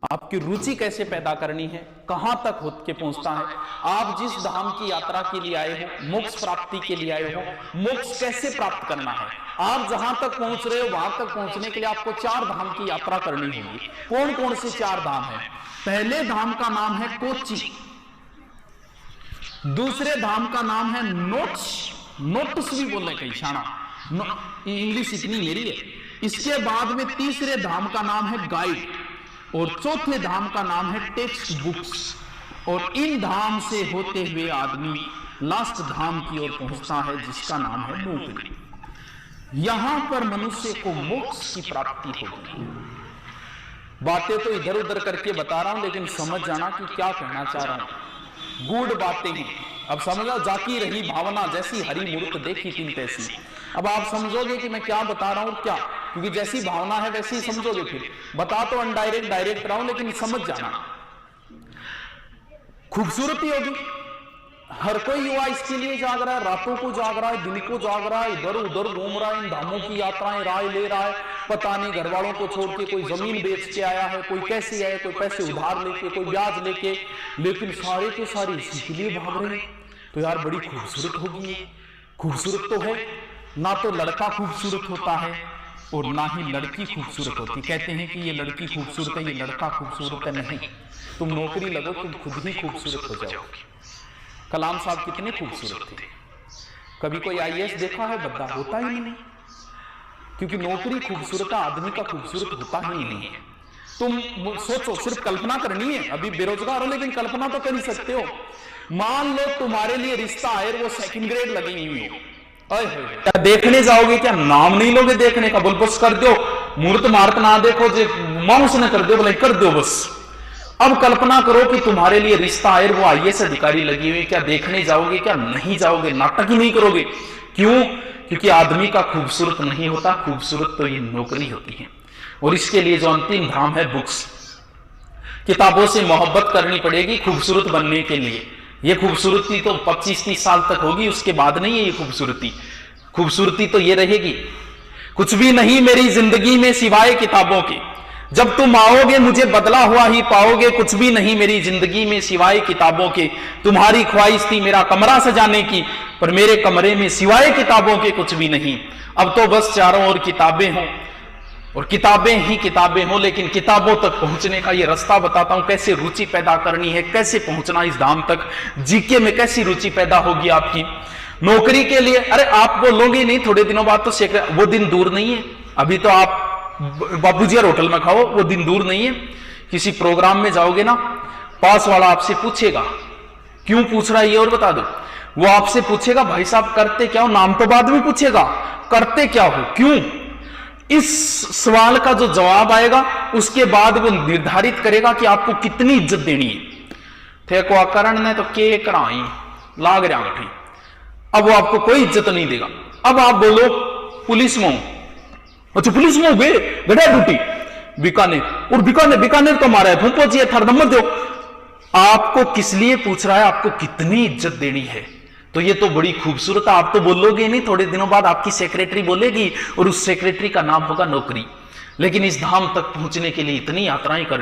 आपकी रुचि कैसे पैदा करनी है, कहां तक होकर के पहुंचता है। आप जिस धाम की यात्रा के लिए आए हो, मोक्ष प्राप्ति के लिए आए हो, मोक्ष कैसे प्राप्त करना है। आप जहां तक पहुंच रहे हो वहां तक पहुंचने के लिए आपको 4 धाम की यात्रा करनी होगी। कौन कौन से 4 धाम है? पहले धाम का नाम है कोच्चि, दूसरे धाम का नाम है नोट्स भी बोले कई शाना, इंग्लिश इतनी मेरी है। इसके बाद में तीसरे धाम का नाम है गाइड और चौथे धाम का नाम है टेक्स्ट बुक्स। और इन धाम से होते हुए आदमी लास्ट धाम की ओर पहुंचता है जिसका नाम है नौकरी। यहां पर मनुष्य को मोक्ष की प्राप्ति होगी। बातें तो इधर उधर करके बता रहा हूं, लेकिन समझ जाना कि क्या कहना चाह रहा हूं। गूढ़ बातें हैं। अब समझो, जाकी रही भावना जैसी हरी मूर्त देखी तीन तैसी। अब आप समझोगे कि मैं क्या बता रहा हूं क्या, क्योंकि जैसी भावना है वैसे ही समझोगे। फिर बता तो अनडायरेक्ट डायरेक्ट रहा हूं, लेकिन समझ जाना। खूबसूरती होगी। हर कोई युवा इसके लिए जाग रहा है, रातों को जाग रहा है, दिन को जाग रहा है, इधर उधर घूम रहा है, इन धामों की यात्राएं राय ले रहा है। पता नहीं घर वालों को छोड़ के कोई जमीन बेच के आया है, कोई कैसे आया, कोई पैसे उधार लेके, कोई ब्याज लेके, लेकिन सारे के सारे इसी के लिए भाग रहे हैं। तो यार बड़ी खूबसूरत होगी। खूबसूरत तो है ना, तो लड़का खूबसूरत होता है और ना ही लड़की खूबसूरत होती। कहते हैं कि ये लड़की खूबसूरत है, ये लड़का खूबसूरत है। नहीं, तुम नौकरी लगो, तुम खुद ही खूबसूरत हो जाओगे। कलाम साहब कितने खूबसूरत थे। कभी कोई आईएएस देखा है? बद्दा होता ही नहीं, क्योंकि नौकरी खूबसूरत आदमी का खूबसूरत होता ही नहीं है। तुम सोचो, सिर्फ कल्पना करनी है। अभी बेरोजगार हो लेकिन कल्पना तो कर ही सकते हो। मान लो तुम्हारे लिए रिश्ता आए, वो 2nd ग्रेड लगी हुई हो, क्या देखने जाओगे? क्या नाम नहीं लोगे देखने का? बोल बस कर दो, मुहूर्त मार्त ना देखो, जे माउस ने कर दो, बोले कर दो बस। अब कल्पना करो कि तुम्हारे लिए रिश्ता आए, वो आईएएस अधिकारी लगी हुई, क्या देखने जाओगे? क्या नहीं जाओगे? नाटक ही नहीं करोगे। क्यों? क्योंकि आदमी का खूबसूरत नहीं होता, खूबसूरत तो ये नौकरी होती है। और इसके लिए जो अंतिम धाम है बुक्स, किताबों से मोहब्बत करनी पड़ेगी खूबसूरत बनने के लिए। ये खूबसूरती तो 25-30 साल तक होगी, उसके बाद नहीं है ये खूबसूरती। खूबसूरती तो ये रहेगी, कुछ भी नहीं मेरी जिंदगी में सिवाय किताबों के। जब तुम आओगे मुझे बदला हुआ ही पाओगे, कुछ भी नहीं मेरी जिंदगी में सिवाय किताबों के। तुम्हारी ख्वाहिश थी मेरा कमरा सजाने की, पर मेरे कमरे में सिवाय किताबों के कुछ भी नहीं। अब तो बस चारों ओर किताबें हों और किताबें ही किताबें हों, लेकिन किताबों तक पहुंचने का ये रास्ता बताता हूं, कैसे रुचि पैदा करनी है, कैसे पहुंचना इस धाम तक। जीके में कैसी रुचि पैदा होगी आपकी। नौकरी के लिए, अरे आप बोलोगे नहीं थोड़े दिनों बाद तो वो दिन दूर नहीं है। अभी तो आप बाबूजी होटल में खाओ, वो दिन दूर नहीं है। किसी प्रोग्राम में जाओगे ना, पास वाला आपसे पूछेगा, क्यों पूछ रहा है ये और बता दो। वो आपसे पूछेगा भाई साहब करते क्या हो, नाम तो बाद में पूछेगा, करते क्या हो, क्यों। इस सवाल का जो जवाब आएगा उसके बाद वो निर्धारित करेगा कि आपको कितनी इज्जत देनी है। थे को आकरण ने तो के कराई लाग रहा गठी, अब वो आपको कोई इज्जत नहीं देगा। अब आप बोलो पुलिस में हूं, अच्छा पुलिस में हो गए गड़ा ड्यूटी बीकानेर, और बीकानेर तो हमारा है, तुम पहुंचिए थर नंबर दो। आपको किस लिए पूछ रहा है, आपको कितनी इज्जत देनी है। तो ये तो बड़ी खूबसूरत है। आप तो बोलोगे नहीं, थोड़े दिनों बाद आपकी सेक्रेटरी बोलेगी और उस सेक्रेटरी का नाम होगा नौकरी। लेकिन इस धाम तक पहुंचने के लिए इतनी यात्राएं करनी